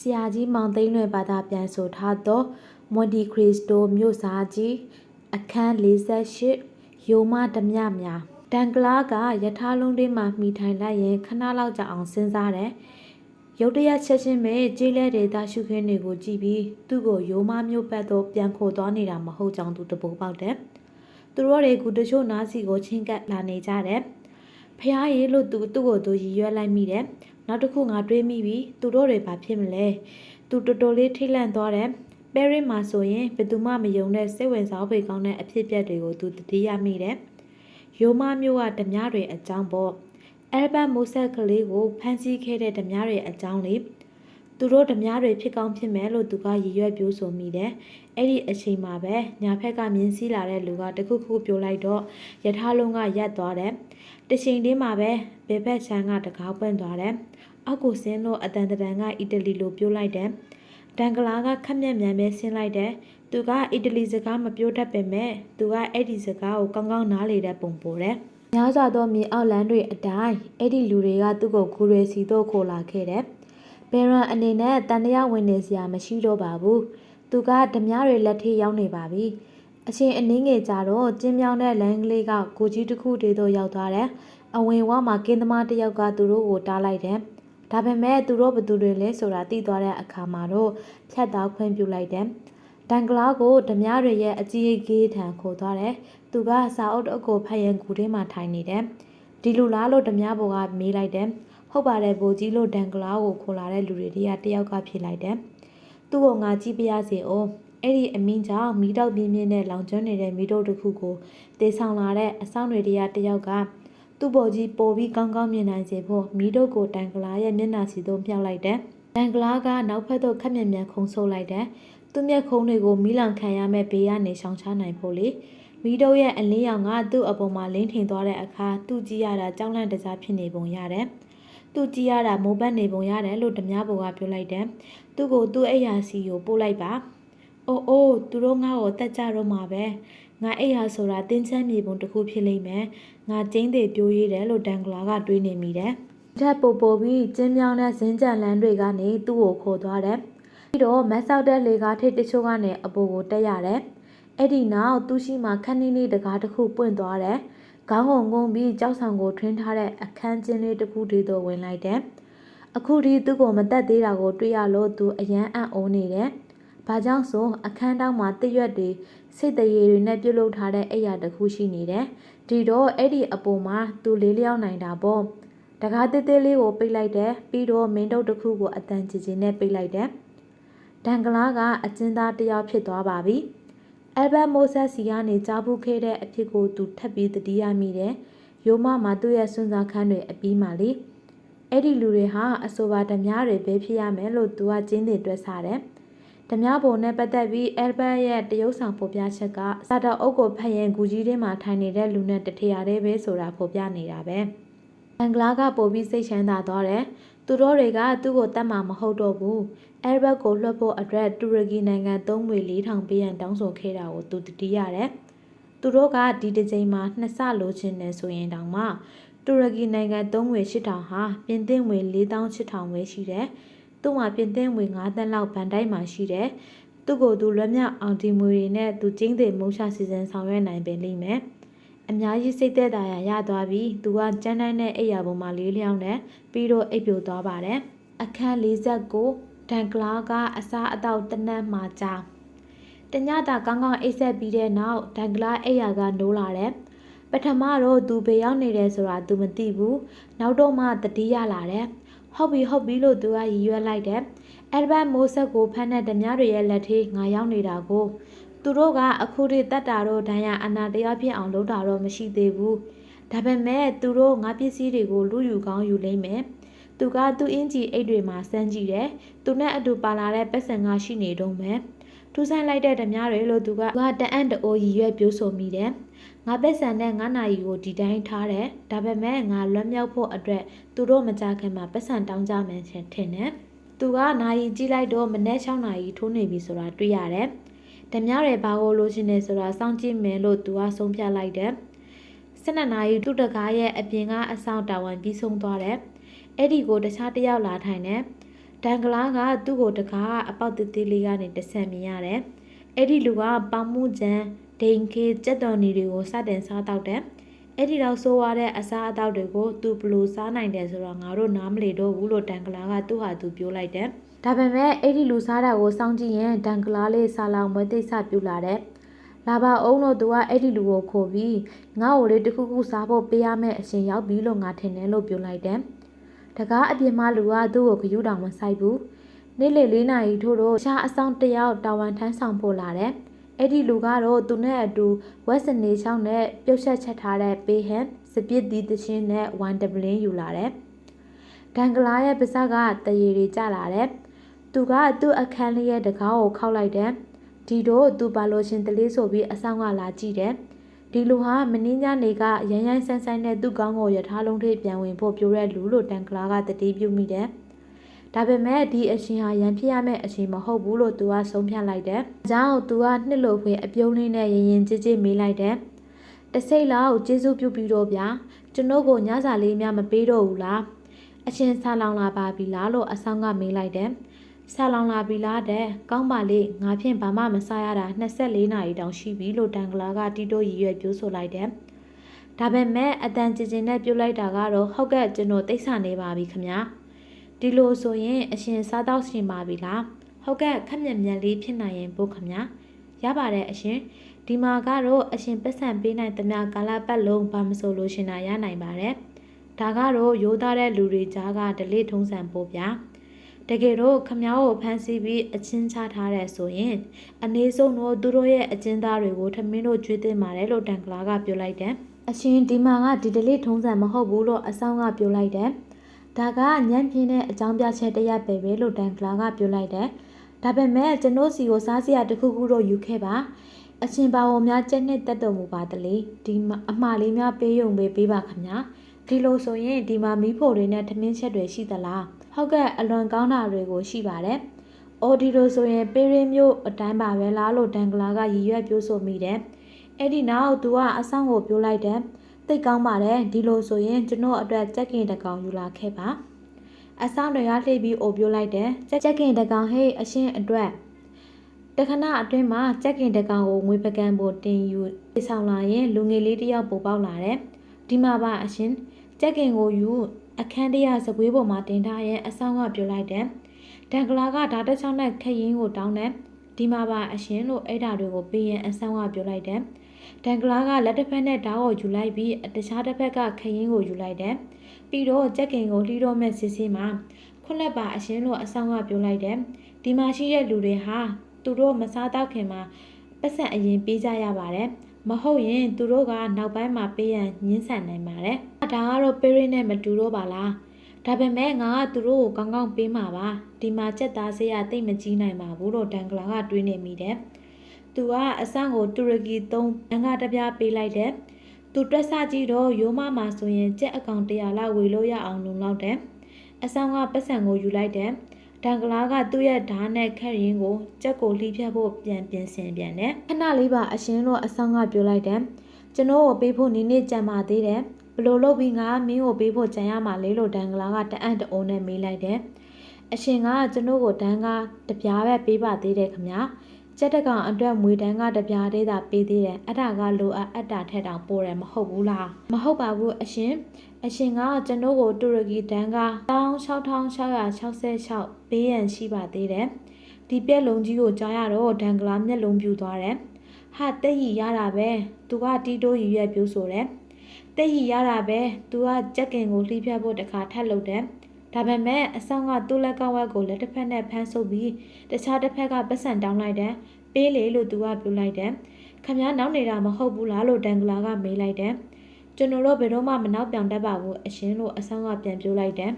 ဆရာကြီးမောင်သိန်းလွင်ဘာသာပြန်ဆိုထားသောမွန်တီခရစ္စတိုမြို့စားကြီးအခန်း48ယိုမဓမြများဒန်ကလာကယထာလုံးလေးမှာမိထိုင်လိုက်ရင်ခဏလောက်ကြာအောင်စဉ်းစားတယ်ရုတ်တရက်ချက်ချင်းပဲကြေးလဲဒေတာရှုခင်းတွေကိုကြည့်ပြီးသူ့ကိုယိုမမြို့ဘက်သို့ပြန်ခိုသွားနေတာမဟုတ်ကြောင်းသူတပိုးပေါက်တယ်သူတို့တွေကတချို့နားစီကိုချင်းကပ်လာနေကြတယ်ဖះရေလို့သူ့ကိုသူရည်ရွယ်လိုက်မိတယ်နောက်တစ်ခုငါတွေးမိပြီသူတို့တွေဘာဖြစ်မလဲသူတော်တော်လေးထိတ်လန့်သွားတယ်ပဲရစ်မှာဆိုရင်ဘယ်သူမှမယုံတဲ့စိတ်ဝင်စားဖွယ်ကောင်းတဲ့အဖြစ်အပျက်တွေကိုသူတတိယမိတယ်ယိုမမျိုးကဓမြတွေအကြောင်းပေါ့အယ်ဘတ်မိုးဆက်ကလေးကိုဖမ်းဆီးခဲ့တဲ့ဓမြတွေအကြောင်းလေသူတို့ဓမြတွေဖြစ်ကောင်းဖြစ်မယ်လို့သူကရည်ရွယ်ပြောဆိုမိတယ်အဲ့ဒီအချိန်မှာပဲညာဖက်ကမြင်းစည်းလာတဲ့လူကတခုခုပြောလိုက်တော့ယထာလုံးကရက်သွားတယ်တချိန်လေးမှာပဲဘယ်ဘက်ချမ်းကတကားပွင့်သွားတယ်အောက်ကိုဆင်းလို့အတန်တန်ကအီတလီလိုပြောလိုက်တယ်ဒန်ကလာကခက်မြက်မြန်ပဲဆင်းလိုက်တယ်သူကအီတလီစကားမပြောတတ်ပေမဲ့သူကအဲ့ဒီစကားကိုကောင်းကောင်းနားလေတဲ့ပုံပေါ်တယ်များစွာသောမြေအောက်လမ်းတွေအတိုင်းအဲ့ဒီလူတွေကသူ့ကိုဂူရဲစီတော့ခိုလာခဲ့တယ်ဘယ်ရန်အနေနဲ့တန်တရားဝင်နေစရာမရှိတော့ပါဘူးသူကဓမြတွေလက်ထိရောက်နေပါပြီအချင်းအနည်းငယ်ကြတော့ကျင်းမြောင်းတဲ့လမ်းကလေးကကိုကြီးတစ်ခုတည်းတော့ရောက်သွားတယ်အဝင်ဝမှာကင်းသမားတစ်ယောက်ကသူတို့ကိုတားလိုက်တယ်ဒါပေမဲ့သူတို့ဘသူတွေလဲဆိုတာသိသွားတဲ့အခါမှာတော့ဖြတ်သားခွင့်ပြုလိုက်တယ်ဒန်ကလာကိုဓမြတွေရဲ့အကြီးအကဲထံခေါ်သွားတယ်သူကစာအုပ်အကိုဖတ်ရင်ကူထဲမှာထိုင်နေတယ်ဒီလူလားလို့ဓမြဘော်ကမေးလိုက်တယ်ဟုတ်ပါတယ်ဗိုလ်ကြီးလို့ဒန်ကလာကိုခေါ်လာတဲ့လူတွေတယောက်ကဖြေလိုက်တယ်သူ့ကိုငါကြည့်ပြရစီအောင်အဲ့ဒီအမင်းကြောင့်မီးတောက်ပြင်းပြင်းနဲ့လောင်ကျွမ်းနေတဲ့မီးတောက်တစ်ခုကိုတေဆောင်လာတဲ့အဆောင်တွေတယောက်ကသူ့ဘော်ကြီးပို့ပြီးကောင်းကောင်းမြင်နိုင်စေဖို့မီးတောက်ကိုဒန်ကလာရဲ့မျက်နှာစီသို့မြှောက်လိုက်တယ်ဒန်ကလာကနောက်ဖက်သို့ခက်မြန်ခုန်ဆုပ်လိုက်တယ်သူ့မျက်ခုံးတွေကိုမီးလောင်ခံရမဲ့ဘေးကနေရှောင်ချနိုင်ဖို့လေမီးတောက်ရဲ့အလင်းရောင်ကသူ့အပေါ်မှာလင်းထင်သွားတဲ့အခါသူ့ကြည့်ရတာကြောက်လန့်တကြားဖြစ်နေပုံရတယ်သူကြည့်ရတာမိုးပတ်နေပုံရတယ်လို့ဓမြဘော်ကပြောလိုက်တယ်သူ့ကိုသူ့အိယာစီကိုပို့လိုက်ပါအိုးသူတို့ငါ့ကိုတက်ကြတော့မှာပဲငါအိယာဆိုတာတင်းချမ်းမြေပုံတစ်ခုဖြစ်လိမ့်မယ်ငါကျင်းသေးပြိုးရည်တယ်လို့ဒန်ကလာကတွေးနေမိတယ်ထပ်ပို့ပြီးကျင်းမြောင်းတဲ့ဇင်းကြံလန်းတွေကနေသူ့ကိုခေါ်သွားတယ်ပြီးတော့မတ်ဆောက်တဲ့လေကားထိပ်တချို့ကနေအပေါ်ကိုတက်ရတယ်အဲ့ဒီနောက်သူ့ရှိမှခန်းနီးလေးတကားတစ်ခုပွင့်သွားတယ်ခေါင်းကိုငုံပြီးကြောက်ဆောင်ကိုထွင်းထားတဲ့အခန်းကျင်းလေးတစ်ခုတည်းတော့ဝင်လိုက်တယ်အခုဒီသူ့ကိုမတက်သေးတာကိုတွေ့ရလို့သူအယမ်းအံ့ဩနေတယ်ဘာကြောင့်ဆိုအခန်းတောင်းမှာတစ်ရွက်တွေစိတ်တရေတွေနဲ့ပြုတ်လုထားတဲ့အိယာတစ်ခုရှိနေတယ်ဒီတော့အဲ့ဒီအပေါ်မှာသူလေးလျောက်နိုင်တာပေါ့တကားသေးသေးလေးကိုပိတ်လိုက်တယ်ပြီးတော့မင်းတုပ်တစ်ခုကိုအတန်ကြီးနဲ့ပိတ်လိုက်တယ်ဒန်ကလာကအကျဉ်းသားတစ်ယောက်ဖြစ်သွားပါပြီအယ်ဘတ်မိုးဆက်စီကနေကြားဖူးခဲ့တဲ့အဖြစ်ကိုသူထပ်ပြီးသတိရမိတယ်။ယိုမမှာသူ့ရဲ့စွန့်စားခန်းတွေအပြီးမှလေ။အဲ့ဒီလူတွေဟာအဆိုပါဓမြတွေပဲဖြစ်ရမယ်လို့သူကကျင်းတင်တွက်စားတယ်။ဓမြဘုံနဲ့ပတ်သက်ပြီးအယ်ဘတ်ရဲ့တရုတ်ဆောင်ဖော်ပြချက်ကစာတော်အုပ်ကိုဖတ်ရင်ဂူကြီးထဲမှာထိုင်နေတဲ့လူနဲ့တထရာလေးပဲဆိုတာဖော်ပြနေတာပဲ။အန်ဂလာကပို့ပြီးစိတ်ချမ်းသာသွားတယ်။သူတို့တွေကသူ့ကိုတတ်မှာမဟုတ်တော့ဘူး။အဲဘတ်ကိုလွှတ်ဖို့အတွက်တူရကီနိုင်ငံ3ငွေ4,000ပေးရန်တောင်းဆိုခဲ့တာကိုသူတတိရတယ်။သူတို့ကဒီတစ်ကြိမ်မှာ2ဆလိုချင်တယ်ဆိုရင်တောင်မှတူရကီနိုင်ငံ3ငွေ8,000ဟာပြင်သစ်ငွေ4,800ပဲရှိတယ်။သူ့မှာပြင်သစ်ငွေ9သန်းလောက်ဗန်တိုင်းမှာရှိတယ်။သူ့ကိုသူလွတ်မြောက်အောင်ဒီငွေတွေနဲ့သူကျင်းသေးမုံရှာစီစဉ်ဆောင်ရွက်နိုင်ပေလိမ့်မယ်။အများကြီးစိတ်သက်သာရသွားပြီးသူကကျန်းတိုင်းနဲ့အိယာပေါ်မှာလေးလျောင်းတယ်ပြီးတော့အိပ်ပျော်သွားပါတယ်။အခန်း49ဒန်ကလာကအစားအသောက်တနက်မှကြာတညတာကောင်းကောင်းအိပ်ဆက်ပြီးတဲ့နောက်ဒန်ကလာအိယာကနိုးလာတယ်ပထမတော့သူဘေးရောက်နေတယ်ဆိုတာသူမသိဘူးနောက်တော့မှတတိယလာတယ်ဟုတ်ပြီလို့သူကရည်ရွယ်လိုက်တယ်အယ်ဘတ်မိုးဆက်ကိုဖမ်းတဲ့ဓမြတွေရဲ့လက်ထဲငါရောက်နေတာကိုသူတို့ကအခုထိတတ်တာတော့ဒဏ်ရာအနာတရားဖြစ်အောင်လုပ်တာတော့မရှိသေးဘူးဒါပေမဲ့သူတို့ငါပစ္စည်းတွေကိုလူယူကောင်းယူလိမ့်မယ်သူကသူ့အင်ဂျီအိတ်တွေမှာစမ်းကြည့်တယ်သူနဲ့အတူပါလာတဲ့ပတ်စံကရှိနေတော့မယ်ထူးဆန်းလိုက်တဲ့ဓမြတွေလို့သူကတအံ့တအိုးရည်ရွယ်ပြောဆိုမိတယ်ငါပတ်စံနဲ့9နာရီကိုဒီတိုင်းထားတယ်ဒါပေမဲ့ငါလွတ်မြောက်ဖို့အတွက်သူတို့မကြခင်မှာပတ်စံတောင်းကြမယ်ထင်တယ်သူကနာရီကြည့်လိုက်တော့မနေ့6နာရီထိုးနေပြီဆိုတာတွေ့ရတယ်ဓမြတွေဘာကိုလိုချင်နေဆိုတာစောင့်ကြည့်မယ်လို့သူကဆုံးဖြတ်လိုက်တယ်12နာရီသူ့တကားရဲ့အပြင်ကအဆောင်တာဝန်ပြီးဆုံးသွားတယ်အဲ့ဒီကိုတခြားတစ်ယောက်လာထိုင်တယ် တန်ကလားကသူ့ကိုတကားအပေါက်တစ်သေးလေးကနေတဆန်မြင်ရတယ်အဲ့ဒီလူကပေါင်မှုချံဒိန်ခေကြက်တော်နီတွေကိုစတင်စားတောက်တယ်အဲ့ဒီတော့ဆိုးရတဲ့အစားအသောက်တွေကိုသူဘလို့စားနိုင်တယ်ဆိုတော့ငါတို့နားမလည်တော့ဘူးလို့တန်ကလားကသူ့ဟာသူပြောလိုက်တယ်ဒါပေမဲ့အဲ့ဒီလူစားတာကိုစောင့်ကြည့်ရင်တန်ကလားလေးစားလောင်မွေးသိစပြူလာတယ်လာပါအောင်လို့သူကအဲ့ဒီလူကိုခိုးပြီးငါ့ကိုလေတခုခုစားဖို့ပေးရမယ့်အရှင်ရောက်ပြီလို့ငါထင်တယ်လို့ပြောလိုက်တယ်တကားအပြင်မှာလူကသူ့ကိုဂရုတောင်မဆိုင်ဘူးနေ့လေ4 နာရီထို့တော့ရှားအဆောင်တယောက်တာဝန်ထမ်းဆောင်ဖို့လာတယ်အဲ့ဒီလူကတော့သူနဲ့အတူဝက်စနေချောင်းနဲ့ပြုတ်ဆက်ချက်ထားတဲ့ပေးဟန်စပစ်ဒီတချင်းနဲ့ဝိုင်တပလင်းယူလာတယ်ဒန်ကလာရဲ့ပါးစပ်ကတရေတွေကျလာတယ်သူကသူ့အခန်းလေးရဲ့တကားကိုခောက်လိုက်တယ်ဒီတော့သူပါလို့ရှင်တလေးဆိုပြီးအဆောင်ကလာကြည့်တယ်ဒီလူဟာမင်းညနေကရမ်းရမ်းဆန်းဆန်းနဲ့သူ့ကောင်းကိုရထားလုံးထိပြန်ဝင်ဖို့ပြောတဲ့လူလို့တန်ကလာကတတိပြုမိတယ်ဒါပေမဲ့ဒီအရှင်ဟာရန်ဖြစ်ရမယ့်အရှင်မဟုတ်ဘူးလို့သူကဆုံးဖြတ်လိုက်တယ်။အကြောင်းသူကနှစ်လို့ဖွေအပြုံးလေးနဲ့ရင်ရင်ကြည်ကြည်မေးလိုက်တယ်။တစိမ့်လောက်ကျေးဇူးပြုပြီးတော့ဗျာကျွန်တော်ကိုညစာလေးများမပေးတော့ဘူးလား။အရှင်ဆာလောင်လာပါပြီလားလို့အဆောင်ကမေးလိုက်တယ်။ဆာလောင်လာပြီလားတဲ့။ကောင်းပါလေငါဖြင့်ဘာမှမစားရတာ24 နာရီတောင်ရှိပြီလို့တန်ကလာကတီတိုရည်ရွယ်ပြောဆိုလိုက်တယ်။ဒါပေမဲ့အတန်ကျင်ကျင်နဲ့ပြုတ်လိုက်တာကတော့ဟုတ်ကဲ့ကျွန်တော်တိတ်ဆနေပါပြီခင်ဗျာ။ဒီလိုဆိုရင်အရှင်စားတော့ရှင်ပါပြီလားဟုတ်ကဲ့ခက်မြက်မြက်လေးဖြစ်နိုင်ရင်ပို့ခမညာရပါတယ်အရှင်ဒီမှာကတော့အရှင်ပတ်စံပေးနိုင်သမျှကာလပတ်လုံးဘာမဆိုလို့ရှင်တာရနိုင်ပါတယ်ဒါကတော့ရိုးသားတဲ့လူတွေကြားကဒလိထုံးစံပို့ဗျာတကယ်တော့ခမ ्या ကိုဖမ်းဆီးပြီးအချင်းချထားတဲ့ဆိုရင်အနည်းဆုံးတော့သူတို့ရဲ့အချင်းသားတွေကိုထမင်းတို့ကျွေးတင်ပါတယ်လို့တန်ကလာကပြောလိုက်တယ်အရှင်ဒီမှာကဒီဒလိထုံးစံမဟုတ်ဘူးလို့အဆောင်ကပြောလိုက်တယ်ဒါကညံ့ပြင်းတဲ့အကြောင်းပြချက်တရက်ပဲလို့တန်ကလာကပြောလိုက်တယ်။ဒါပေမဲ့ကျွန်တော်စီကိုစားစရာတစ်ခုခုတော့ယူခဲ့ပါ။အရှင်ပါဝန်များကျက်နှစ်တက်တော်မူပါတလေ။ဒီအမှားလေးများပေးရုံပဲပေးပါခင်ဗျာ။ဒီလိုဆိုရင်ဒီမှာမီးဖိုတွေနဲ့ထမင်းချက်တွေရှိသလား။ဟုတ်ကဲ့အလွန်ကောင်းတာတွေကိုရှိပါတယ်။အော်ဒီလိုဆိုရင်ပေးရင်းမျိုးအတိုင်းပါပဲလားလို့တန်ကလာကရည်ရွယ်ပြောဆိုမိတယ်။အဲ့ဒီနောက်သူကအဆောင်ကိုပြောလိုက်တယ်။သိကောင်းပါတယ်ဒီလိုဆိုရင်ကျွန်တော်အတွက်ကြက်ကင်တကောင်ယူလာခဲ့ပါအဆောင်တွေကလှိပ်ပြီးအိုပြိုးလိုက်တယ်ကြက်ကင်တကောင်ဟေးအရှင်အတွက်တခဏအတွင်းမှာကြက်ကင်တကောင်ကိုငွေပကံပေါ်တင်ယူဆောင်လာရင်လူငယ်လေးတယောက်ပိုပေါက်လာတယ်ဒီမှာပါအရှင်ကြက်ကင်ကိုယူအခန်းတရစပွေးပေါ်မှာတင်ထားရင်အဆောင်ကပြိုလိုက်တယ်တန်ကလာကဓာတ်တချောင်းနဲ့ခရင်ကိုတောင်းတယ်ဒီမှာပါအရှင်လို့အဲ့ဓာတွေကိုပေးရင်အဆောင်ကပြိုလိုက်တယ်တန်ကလာကလက်တစ်ဖက်နဲ့ဓာတ်ကိုယူလိုက်ပြီးတခြားတစ်ဖက်ကခရင်ကိုယူလိုက်တယ်ပြီးတော့ကြက်ကင်ကိုလှီးတော့မဲ့စစ်စစ်မှာခွလက်ပါအရှင်လို့အဆောင်ကပြောလိုက်တယ်ဒီမှာရှိတဲ့လူတွေဟာသူတို့မစားတော့ခင်မှာပတ်စံအရင်ပေးကြရပါတယ်မဟုတ်ရင်သူတို့ကနောက်ပိုင်းမှာပေးရန်ညှင်းဆန်နိုင်ပါတယ်ဒါကတော့ပေရင်းနဲ့မတူတော့ပါလားဒါပေမဲ့ငါကသူတို့ကိုကောင်းကောင်းပေးမှာပါဒီမှာစက်သားစေးရတိတ်မကြီးနိုင်ပါဘူးလို့တန်ကလာကတွေးနေမိတယ်သူကအဆန့်ကိုတူရကီ3အင်္ဂါတပြားပေးလိုက်တယ်။သူတွက်ဆကြည့်တော့ရိုးမမှာဆိုရင်ကြက်အကောင်100လောက်ဝေလို့ရအောင်လုံလောက်တယ်။အဆောင်ကပတ်စံကိုယူလိုက်တယ်။တန်ကလာကသူ့ရဲ့ဓာတ်နဲ့ခက်ရင်ကိုကြက်ကိုလှီးဖြတ်ဖို့ပြန်ပြင်ဆင်ပြန်တယ်။ခဏလေးပါအရှင်တို့အဆောင်ကပြောလိုက်တယ်။ကျွန်တော်ကိုပေးဖို့နေကြံပါသေးတယ်။ဘလို့လုပ်ပြီးငါမင်းကိုပေးဖို့ကြံရမှာလေလို့တန်ကလာကတအံ့တအိုးနဲ့မေးလိုက်တယ်။အရှင်ကကျွန်တော်ကိုတန်းကတပြားပဲပေးပါသေးတယ်ခင်ဗျာ။ကျက်တကောင်အတွက်မွေတန်းကတပြားသေးတာပေးသေးတယ်အဲ့ဒါကလိုအပ်တာထက်တောင်ပိုတယ်မဟုတ်ဘူးလားမဟုတ်ပါဘူးအရှင်ကကျွန်တော်ကိုတူရကီတန်းက16666ပေးရန်ရှိပါသေးတယ်ဒီပြက်လုံးကြီးကိုကြားရတော့ဒန်ကလာမျက်လုံးပြူသွားတယ်ဟာတက်ရီရတာပဲသူကတီတိုးရည်ရွယ်ပြူဆိုတယ်တက်ရီရတာပဲသူကကြက်ကင်ကိုလှီးဖြတ်ဖို့တခါထပ်လုပ်တယ်ဒါပေမဲ့အဆောင်ကသူ့လက်ကဝက်ကိုလက်တစ်ဖက်နဲ့ဖမ်းဆုပ်ပြီးတခြားတစ်ဖက်ကပတ်စံတောင်းလိုက်တယ်ပေးလေလို့သူကပြောလိုက်တယ်ခင်ဗျားနောက်နေတာမဟုတ်ဘူးလားလို့တန်ကလာကမေးလိုက်တယ်ကျွန်တော်တို့ဘယ်တော့မှမနောက်ပြောင်တတ်ပါဘူးအရှင်လို့အဆောင်ကပြန်ပြောလိုက်တယ်